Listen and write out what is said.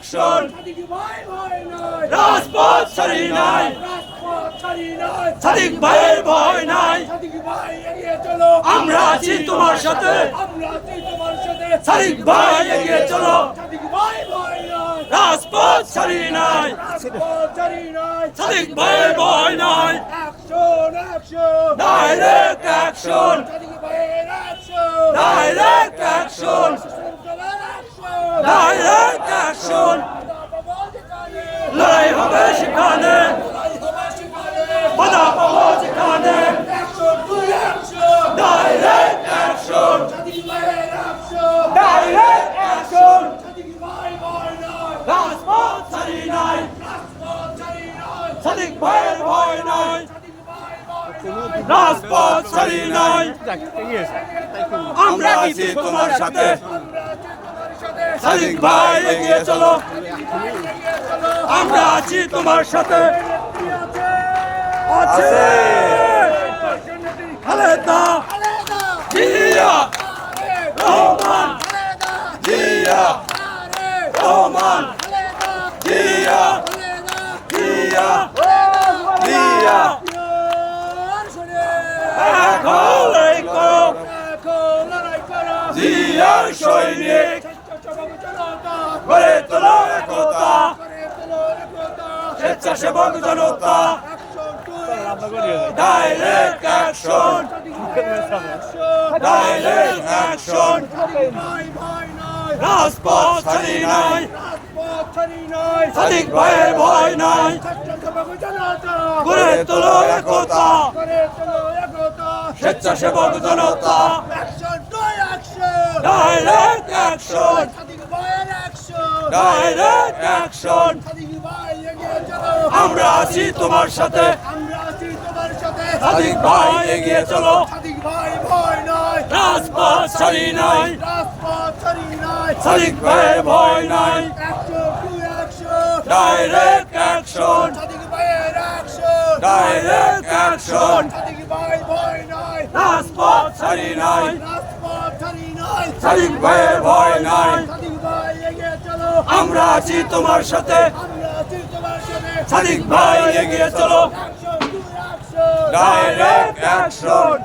action রাজপথ ছাড়ি নাই সাদিক ভাইয়ের ভয় নাই আমরা আছি তোমার সাথে সাদিক ভাই এগিয়ে চলো রাজপথ ছাড়ি নাই সাদিক ভাইয়ের ভয় নাই direct action direct action direct action লড়াই হবে সেখানে বাধা পাবো যেখানে ডাইরেক্ট অ্যাকশন ডাইরেক্ট অ্যাকশন রাজপথ ছাড়ি নাই সাদিক ভাইয়ের ভয় নাই রাজপথ ছাড়ি নাই আমরা আছি তোমার সাথে সাদিক ভাই এগিয়ে চলো আমরা আছি তোমার সাথে আছে খালেদা জিয়া রহমান জিয়া রহমান জিয়া জিয়া জিয়া এখন লড়াই করো জিয়ার সৈনিক গড়ে তোলো একতা স্বেচ্ছাসেবক জনতা ডাইরেক্ট অ্যাকশন ডাইরেক্ট অ্যাকশন রাজপথ ছাড়ি নাই সাদিক ভাইয়ের ভয় নাই গড়ে তোলো একতা স্বেচ্ছাসেবক জনতা ডাইরেক্ট অ্যাকশন ডাইরেক্ট অ্যাকশন আমরা আছি তোমার সাথে সাদিক ভাই এগিয়ে চলো রাজপথ ছাড়ি নাই সাদিক ভাইয়ের ভয় নাই ডাইরেক্ট অ্যাকশন ডাইরেক্ট অ্যাকশন রাজপথ ছাড়ি নাই সাদিক ভাইয়ের ভয় নাই আমরা আছি তোমার সাথে সাদিক ভাই এগিয়ে চলো ডাইরেক্ট অ্যাকশন